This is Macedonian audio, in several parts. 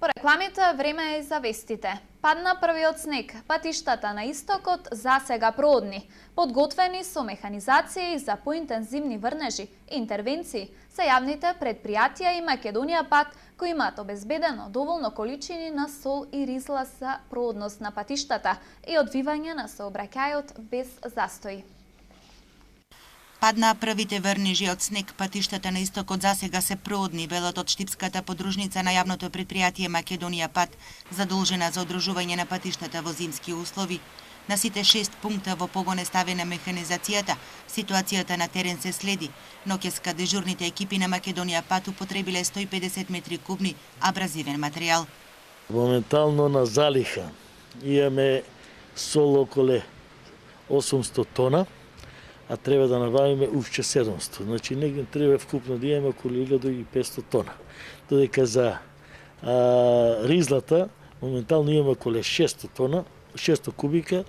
По рекламите, време е за вестите. Падна првиот снег, патиштата на истокот засега проодни. Подготвени со механизација за поинтензивни врнежи и интервенции се јавните предпријатија и Македонија пат, кои имаат обезбедено доволно количини на сол и ризла за проодност на патиштата и одвивање на сообраќајот без застои. Паднаа првите врнежи од снег, патиштата на истокот засега се проодни, велат од Штипската подружница на јавното предпријатие Македонија пат, задолжена за одржување на патиштата во зимски услови. На сите 6 пункта во погон е ставена механизацијата, ситуацијата на терен се следи. Ноќеска дежурните екипи на Македонија пат употребиле 150 метри кубни абразивен материјал. Моментално на залиха имаме сол околу 800 тона, а треба да набавиме уште 700. Значи, негде треба вкупно да имаме околу 1500 тона. Додека за ризлата, моментално имаме околу 600 тона, 600 кубика,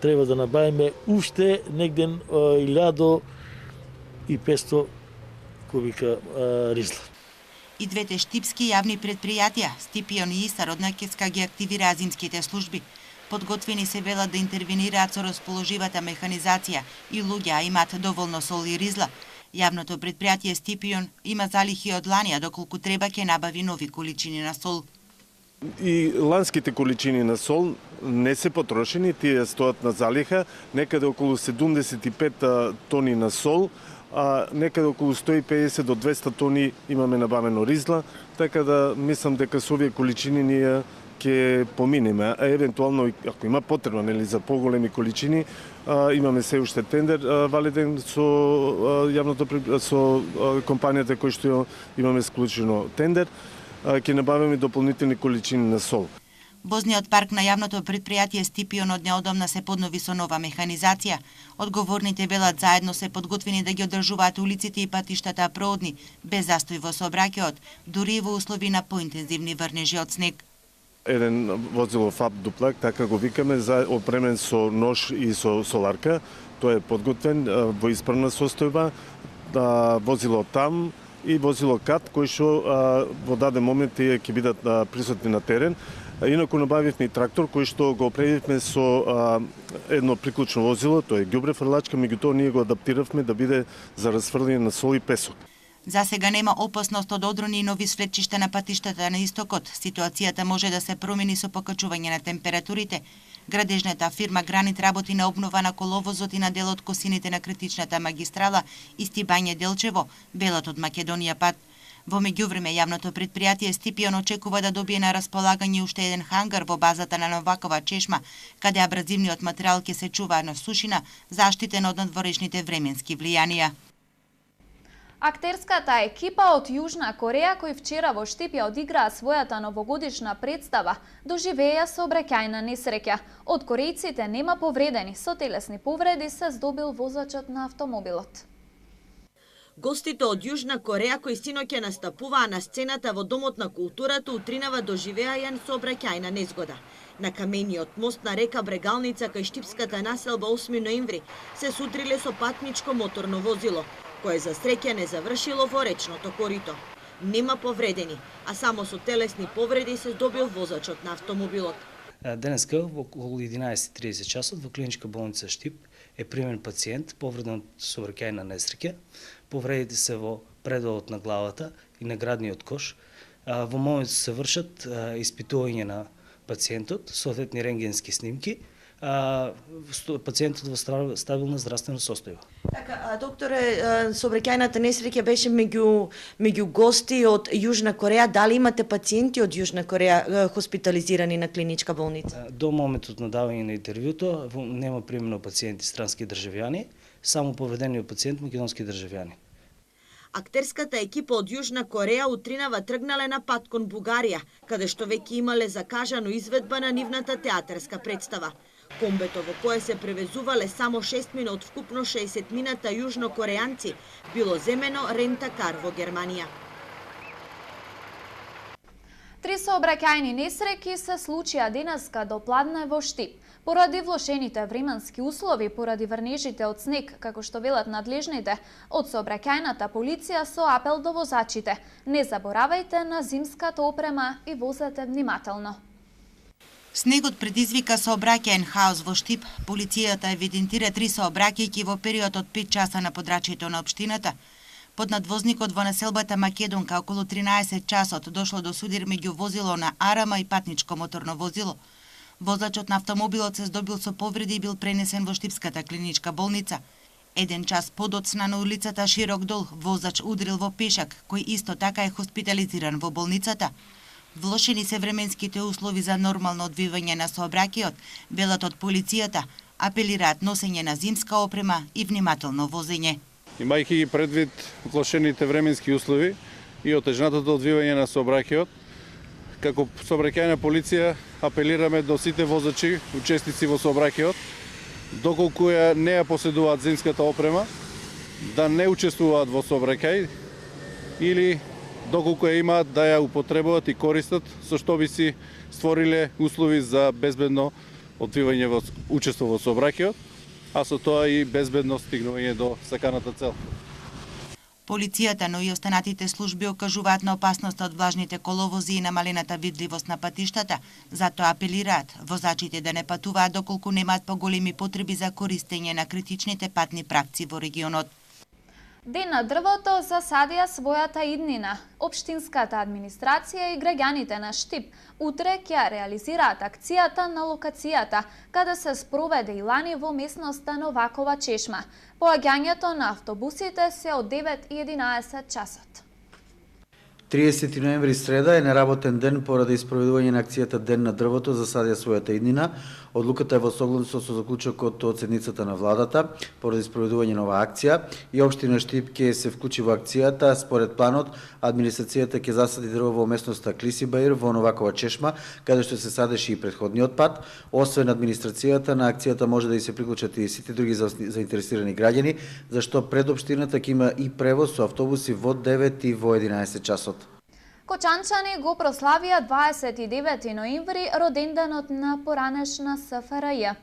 треба да набавиме уште негде 1500 кубика ризла. И двете штипски јавни предпријатија, Стипион и Исар, од Ноќеска ги активираа зимските служби. Подготвени се велат да интервенираат со расположивата механизација и луѓе имаат доволно сол и ризла. Јавното предпријатие Стипион има залихи од лани, а доколку треба ќе набави нови количини на сол. И ланските количини на сол не се потрошени, тие стоат на залиха, некаде околу 75 тони на сол, а некаде околу 150 до 200 тони имаме набавено ризла, така да мислам дека со овие количини ние ќе поминеме, а евентуално ако има потреба нели за поголеми количини, имаме се уште тендер валиден со со компанијата кој што имаме склучено тендер, ќе набавиме дополнителни количини на сол. Возниот парк на јавното предпријатие Стипион од неодамна се поднови со нова механизација. Одговорните велат заедно се подготвени да ги одржуваат улиците и патиштата проодни, без застој во сообраќајот, дури и во услови на поинтензивни врнежи од снег. Еден возило ФАП дуплак, така го викаме, опремен со нож и со соларка. Тој е подготвен во исправна состојба. Возило там и возило КАТ, кои што во даден момент тие ќе бидат присутни на терен. Инаку набавивме и трактор кој што го определивме со едно приклучно возило, тоа е ѓубре фрлачка, меѓутоа ние го адаптиравме да биде за расфрлање на сол и песок. За сега нема опасност од одрони и нови свлечишта на патиштата на истокот. Ситуацијата може да се промени со покачување на температурите. Градежната фирма Гранит работи на обнова на коловозот и на дел од косините на критичната магистрала Истибање Делчево, велат од Македонија пат. Во меѓувреме, јавното предпријатие Стипион очекува да добие на располагање уште еден хангар во базата на Новакова чешма, каде абразивниот материјал ќе се чува на сушина, заштитен од надворешните временски влијанија. Актерската екипа од Јужна Кореја, кои вчера во Штип ја одиграа својата новогодишна представа, доживеа сообраќајна несреќа. Од корејците нема повредени, со телесни повреди се здобил возачот на автомобилот. Гостите од Јужна Кореја кои синоќа настапуваа на сцената во Домот на културата утринава доживеа ја сообраќајна незгода. На камениот мост на река Брегалница кај Штипската населба 8 ноември се судриле со патничко моторно возило, кое за среќа не завршило во речното корито. Нема повредени, а само со телесни повреди се здобил возачот на автомобилот. Денеска во околу 11:30 часот во клиничка болница Штип е примен пациент повреден од сообраќајна несреќа. Повредите се во предолот на главата и на градниот кош. Во моментот се вршат испитување на пациентот, соодветни рентгенски снимки. Пациентот во стабилна здравствена состојба. Така, докторе, сообраќајната несреќа беше меѓу гости од Јужна Кореја. Дали имате пациенти од Јужна Кореја хоспитализирани на клиничка болница? До моментот на давање на интервјуто нема примено пациенти странски државјани, само повредениот пациент македонски државјани. Актерската екипа од Јужна Кореја утринава тргнале на пат кон Бугарија, каде што веќе имале закажано изведба на нивната театарска представа. Комбето во кое се превезувале само 6 од вкупно 60 мината јужнокорејанци било земено рентакар во Германија. 3 сообраќајни несреќи се случија денеска до Пладне во Штип. Поради влошените временски услови, поради врнежите од снег, како што велат надлежните, од сообраќајната полиција со апел до возачите: не заборавајте на зимската опрема и возете внимателно. Снегот предизвика сообраќаен хаос во Штип. Полицијата евидентира 3 сообраќајки во период од 5 часа на подрачјето на општината. Под надвозникот во населбата Македонка околу 13 часот дошло до судир меѓу возило на Арама и патничко моторно возило. Возачот на автомобилот се здобил со повреди и бил пренесен во Штипската клиничка болница. 1 час подоцна на улицата Широк дол возач удрил во пешак, кој исто така е хоспитализиран во болницата. Влошени се временските услови за нормално одвивање на сообраќајот, велат од полицијата, апелираат носење на зимска опрема и внимателно возење. Имајќи ги предвид влошените временски услови и отежнатото одвивање на сообраќајот, како сообраќајна полиција апелираме до сите возачи, учесници во сообраќајот, доколку не ја поседуваат зимската опрема, да не учествуваат во сообраќај или доколку ја имаат да ја употребуваат и користат, со што би си створиле услови за безбедно одвивање во учество во сообраќајот, а со тоа и безбедно стигнување до саканата цел. Полицијата, но и останатите служби окажуваат на опасноста од влажните коловози и намалената видливост на патиштата, затоа апелираат возачите да не патуваат доколку немаат поголеми потреби за користење на критичните патни правци во регионот. Ден на дрвото засадија својата иднина. Општинската администрација и граѓаните на Штип утре ќе реализираат акцијата на локацијата, каде се спроведе и лани во местноста Новакова чешма. Поаѓањето на автобусите се од 9 и 11 часот. 30 ноември среда е неработен ден поради спроведување на акцијата Ден на дрвото засадија својата иднина. Одлуката е во согласност со заклучокот од седницата на владата поради спроведување на оваа акција и општина Штип ќе се вклучи во акцијата. Според планот, администрацијата ќе засади дрво во местноста Клисибаир во Новакова чешма, каде што се садеше и претходниот пат. Освен администрацијата, на акцијата може да и се приклучат и сите други заинтересирани граѓани, зашто пред општината ќе има и превоз со автобуси во 9 и во 11 часот. Кочанчани го прославија 29 ноември роденденот на поранешна СФРЈ.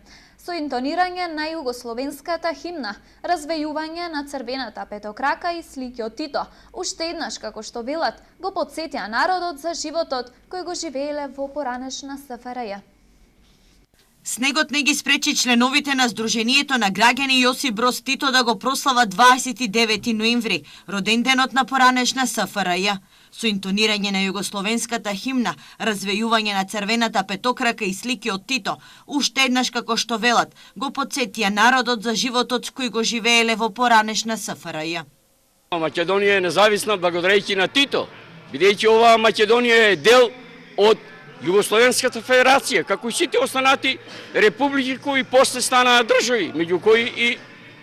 Со интонирање на југословенската химна, развејување на црвената петокрака и слики од Тито, уште еднаш, како што велат, го потсетија народот за животот кој го живееле во поранешна СФРЈ. Снегот не ги спречи членовите на Сдруженијето на граѓани Јосип Броз Тито да го прослават 29 ноември, роденденот на поранешна СФРЈ. Со интонирање на југословенската химна, развејување на црвената петокрака и слики од Тито, уште еднаш, како што велат, го потсетија народот за животот кој го живееле во поранешна СФРЈ. Македонија е независна благодарејќи на Тито, бидејќи оваа Македонија е дел од Југословенската федерација, како и сите останати републики кои после станаа држави, меѓу кои и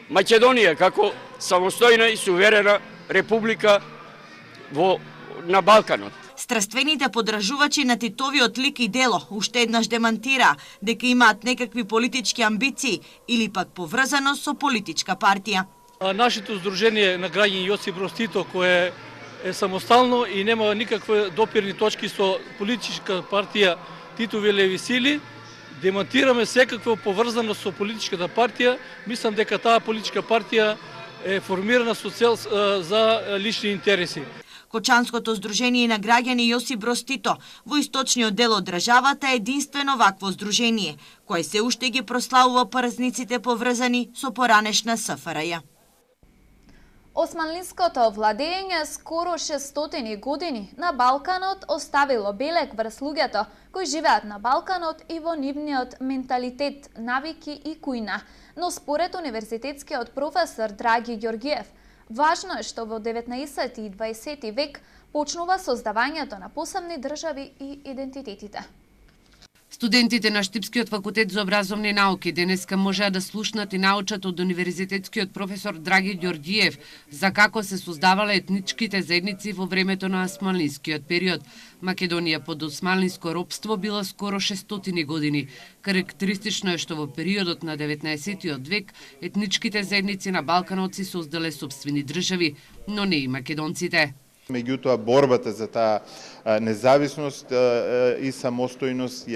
Македонија, како самостојна и суверена република на Балканот. Страствените подражувачи на Титовиот лик и дело уште еднаш демантира дека имаат некакви политички амбиции или пак поврзаност со политичка партија. Нашето Сдружение на граѓани Јосип Броз Тито, кое е самостално и нема никакви допирни точки со политичка партија Титови леви сили, демонтираме секаква поврзаност со политичката партија. Мислам дека таа политичка партија е формирана со цел за лични интереси. Кочанското Сдружение на граѓани Јосип Броз Тито во источниот дел од државата е единствено вакво здружение, кое се уште ги прославува празниците поврзани со поранешна СФРЈ. Османлиското владење скоро 600 години на Балканот оставило белег врз луѓето кои живеат на Балканот и во нивниот менталитет, навики и кујна. Но според универзитетскиот професор Драги Ѓоргиев, важно е што во 19 и 20 век почнува создавањето на посебни држави и идентитетите. Студентите на Штипскиот факултет за образовни науки денеска можеа да слушнат и научат од универзитетскиот професор Драги Ѓоргиев за како се создавале етничките заедници во времето на османлискиот период. Македонија под османлиско робство била скоро 600 години. Карактеристично е што во периодот на 19-тиот век етничките заедници на Балканот си создале собствени држави, но не и македонците. Меѓутоа, борбата за таа независност и самостојност,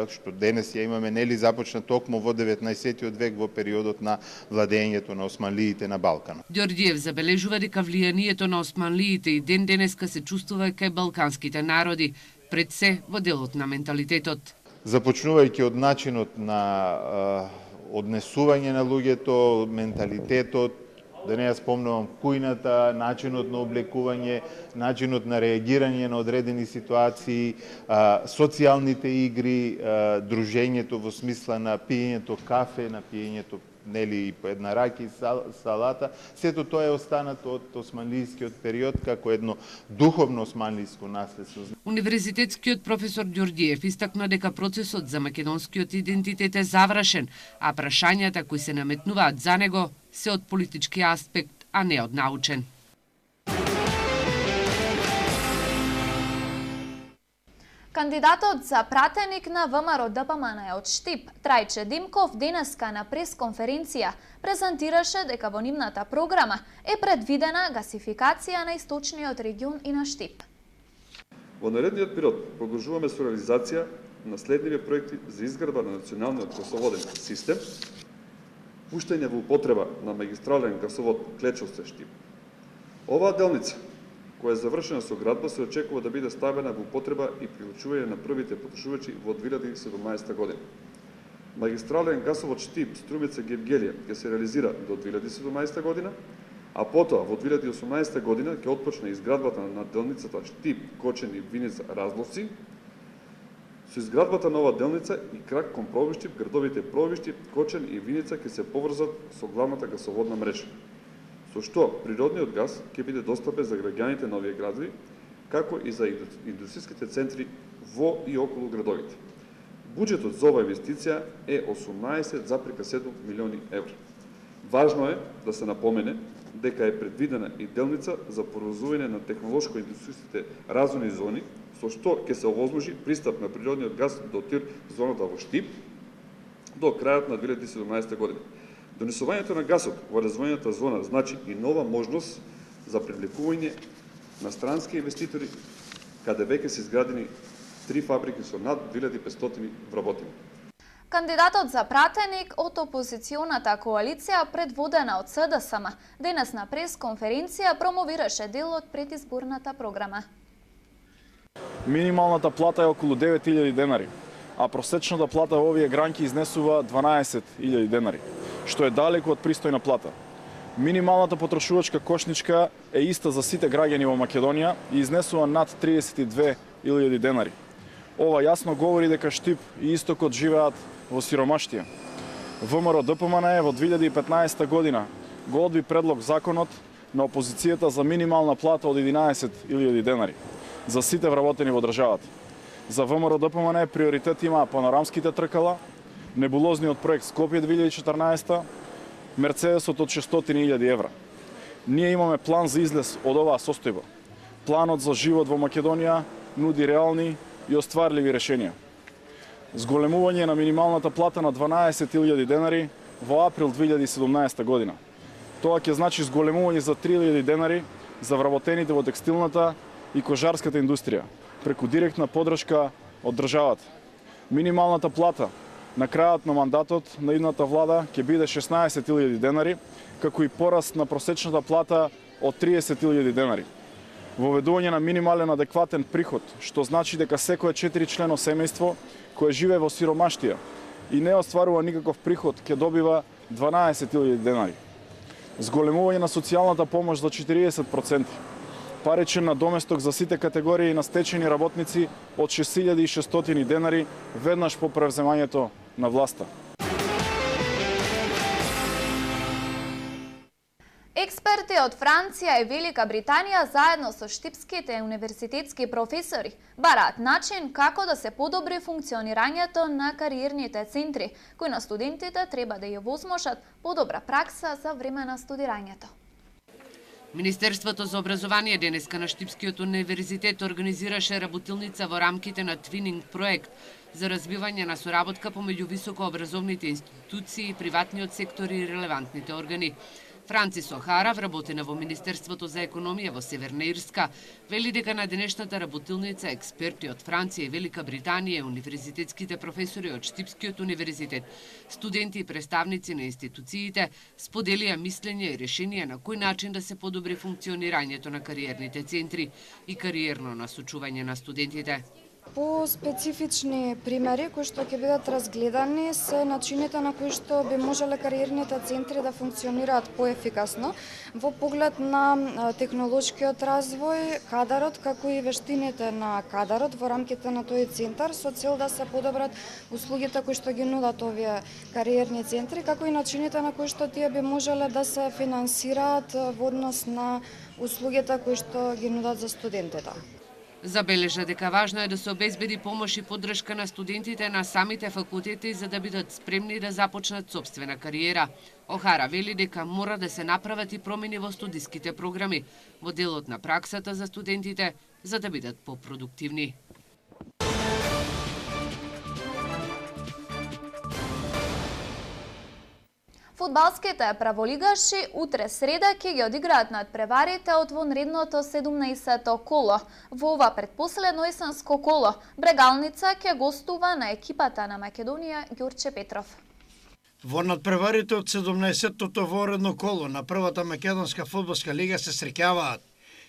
што денес ја имаме, нели започна токму во 19 век во периодот на владењето на османлиите на Балканот. Ѓорѓиев забележува дека влијанието на османлиите и ден денеска се чувствува кај балканските народи, пред се во делот на менталитетот. Започнувајќи од начинот на однесување на луѓето, менталитетот, да не ја спомнувам кујната, начинот на облекување, начинот на реагирање на одредени ситуации, социјалните игри, дружењето во смисла на пиењето кафе, на пиењето нели по една рака и салата, сето тоа е останато од османлискиот период како едно духовно османлиско наследство. Универзитетскиот професор Ѓорѓиев истакна дека процесот за македонскиот идентитет е завршен, а прашањата кои се наметнуваат за него се од политички аспект, а не од научен. Кандидатот за пратеник на ВМРО ДПМН од Штип, Трајче Димков, денеска на пресконференција презентираше дека во нивната програма е предвидена гасификација на источниот регион и на Штип. Во наредниот период продолжуваме со реализација на следниве проекти за изградба на националниот гасоводен систем, пуштање во употреба на магистрален гасовод Клечовце-Штип. Оваа делница, која е завршена со градба, се очекува да биде ставена во употреба и приклучување на првите потрошувачи во 2017 година. Магистрален гасовод Штип Струмица-Гевгелија ќе се реализира до 2017 година, а потоа во 2018 година ќе отпочне изградбата на делницата Штип, Кочен и Виница-Разловци. Со изградбата на оваа делница и крак кон Пробиштип, градовите Пробиштип, Кочен и Виница ќе се поврзат со главната гасоводна мрежа, со што природниот газ ќе биде достапен за граѓаните на овие градови, како и за индустријските центри во и околу градовите. Буџетот за оваа инвестиција е 18,7 милиони евра. Важно е да се напомене дека е предвидена и делница за поврзување на технолошко-индустријските развојни зони, со што ќе се овозможи пристап на природниот газ до тир зоната во Штип до крајот на 2017 година. Донесувањето на гасот во развојната зона значи и нова можност за привлекување на странски инвеститори, каде веќе се изградени 3 фабрики со над 2500 вработени. Кандидатот за пратеник од опозиционата коалиција, предводена од СДСМ, денес на пресконференција промовираше дел од предизборната програма. Минималната плата е околу 9000 денари, а просечната плата во овие гранки изнесува 12.000 денари, што е далеку од пристојна плата. Минималната потрошувачка кошничка е иста за сите граѓани во Македонија и изнесува над 32.000 денари. Ова јасно говори дека Штип и Истокот живеат во сиромаштија. ВМРО ДПМН во 2015 година го одби предлог законот на опозицијата за минимална плата од 11.000 денари за сите вработени во државата. За ВМРО ДПМН приоритет има панорамските тркала, небулозниот проект Скопје 2014, Мерцедесот од 600.000 евра. Ние имаме план за излез од оваа состојба. Планот за живот во Македонија нуди реални и остварливи решенија. Зголемување на минималната плата на 12.000 денари во април 2017 година. Тоа ќе значи зголемување за 3.000 денари за вработените во текстилната и кожарската индустрија, преку директна подршка од државата. Минималната плата на крајот на мандатот на идната влада ќе биде 16.000 денари, како и пораст на просечната плата од 30.000 денари. Воведување на минимален адекватен приход, што значи дека секое 4-члено семејство кое живее во сиромаштија и не остварува никаков приход ќе добива 12.000 денари. Зголемување на социјалната помош за 40%. Паричен надоместок за сите категории на стечени работници од 6.600 денари веднаш по превземањето на власта. Експерти од Франција и Велика Британија заедно со штипските универзитетски професори бараат начин како да се подобри функционирањето на кариерните центри, кои на студентите треба да ја возможат подобра пракса за време на студирањето. Министерството за образование денеска на Штипскиот универзитет организираше работилница во рамките на Твининг проект за разбивање на соработка помеѓу високообразовните институции, приватниот сектор и релевантните органи. Францис Охара, вработена во Министерството за економија во Северна Ирска, вели дека на денешната работилница експерти од Франција и Велика Британија, универзитетските професори од Штипскиот универзитет, студенти и представници на институциите споделија мислење и решенија на кој начин да се подобри функционирањето на кариерните центри и кариерно насочување на студентите. По специфични примери кои што ќе бидат разгледани се начините на кои што би можеле кариерните центри да функционираат поефикасно во поглед на технолошкиот развој, кадарот, како и вештините на кадарот во рамките на тој центар со цел да се подобрат услугите кои што ги нудат овие кариерни центри, како и начините на кои што тие би можеле да се финансираат во однос на услугите кои што ги нудат за студентите. Забележа дека важно е да се обезбеди помош и поддршка на студентите на самите факултети за да бидат спремни да започнат сопствена кариера. Охара вели дека мора да се направат и промени во студиските програми, во делот на праксата за студентите, за да бидат попродуктивни. Фудбалските праволигаши утре среда ќе ги одиграат надпреварите од вонредното 17-то коло. Во ова предпоследно есенско коло, Брегалница ќе гостува на екипата на Македонија Ѓорче Петров. Во надпреварите од 17-тото воредно коло на првата македонска фудбалска лига се среќаваат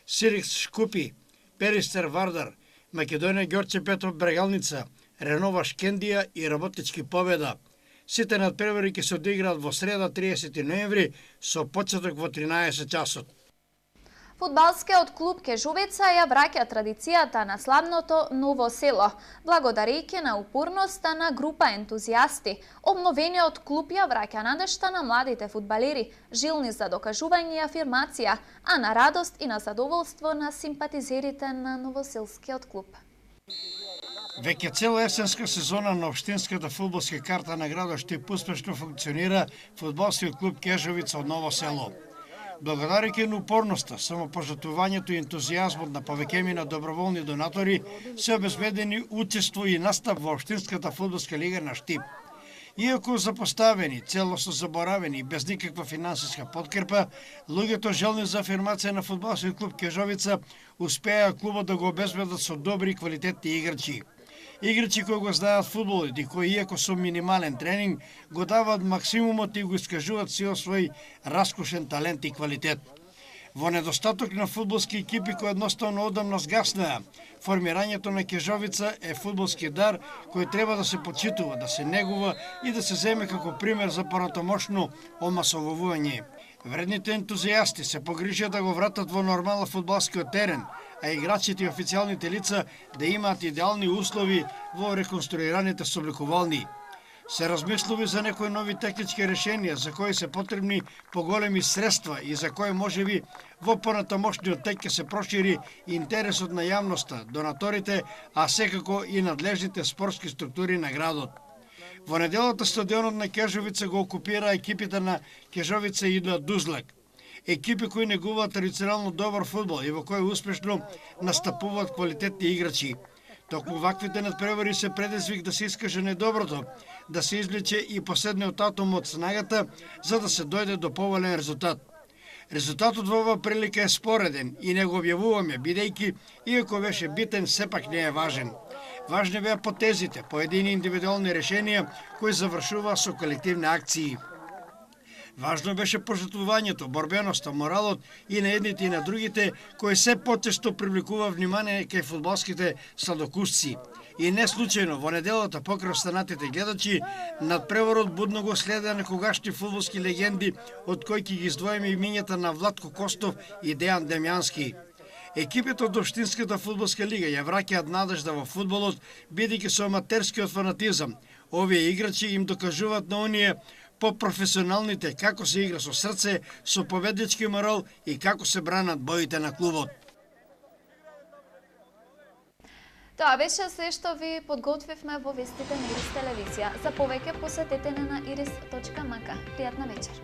Сирикс Шкупи, Перистер Вардар, Македонија Ѓорче Петров Брегалница, Ренова Шкендија и Работнички Победа. Сите надпревари ќе се одиграат во среда 30 ноември со почеток во 13 часот. Фудбалскиот клуб Кежовица ја враќа традицијата на славното Ново село. Благодарејќи на упорноста на група ентузијасти, обновениот клуб ја враќа надежта на младите фудбалери, жилни за докажување и афирмација, а на радост и на задоволство на симпатизерите на новоселскиот клуб. Веќе цела есенска сезона на општинската фудбалска карта на градот Штип успешно функционира фудбалскиот клуб Кежовица од Ново село. Благодарејќи на упорноста, самопожртвувањето и ентузијазмот на повеќемина доброволни донатори, се обезбедени учество и настап во општинската фудбалска лига на Штип. Иако запоставени, целосно заборавени и без никаква финансиска подкрепа, луѓето желни за афирмација на фудбалскиот клуб Кежовица успеа клубот да го обезбедат со добри и квалитетни играчи. Играчи кои го знаат фудбалот и кои иако со минимален тренинг го даваат максимумот и го искажуваат сиот свој раскошен талент и квалитет. Во недостаток на фудбалски екипи кои едноставно одамна сгаснаа, формирањето на Кежовица е фудбалски дар кој треба да се почитува, да се негува и да се земе како пример за понатамошно омасовување. Вредните ентузијасти се погрижија да го вратат во нормална фудбалскиот терен, а играчите и официјалните лица да имаат идеални услови во реконструираните собликувални. Се размислува за некои нови технички решенија за кои се потребни поголеми средства и за кои можеби во понатамошниот тек ќе се прошири интересот на јавноста, донаторите, а секако и надлежните спортски структури на градот. Во неделата стадионот на Кежовица го окупира екипите на Кежовица и на Дузлак. Екипи кои негуваат традиционално добар фудбал и во кои успешно настапуваат квалитетни играчи. Токму ваквите надпревари се предизвик да се искаже недоброто, да се извлече и последниот атом од снагата, за да се дојде до повален резултат. Резултатот во оваа прилика е спореден и не го објавуваме, бидејќи, иако беше битен, сепак не е важен. Важни беа потезите, поедини индивидуални решенија кои завршуваа со колективни акции. Важно беше пожртвувањето, борбеноста, моралот и на едните и на другите, кои се почесто привлекува внимание кај фудбалските сладокусци. И не случајно, во неделата покрај останатите гледачи, надпреварот будно го следеа некогашни фудбалски легенди, од кои ќе ги издвоиме имињата на Владко Костов и Дејан Демјански. Екипите од Општинската фудбалска лига ја враќаат надежда во фудбалот, бидејќи со аматерскиот фанатизам. Овие играчи им докажуваат на оние по-професионалните како се игра со срце, со победнички морал и како се бранат боите на клубот. Тоа беше се што ви подготвивме во вестите на Ирис телевизија. За повеќе посетете на iris.mk. Пријатна вечер.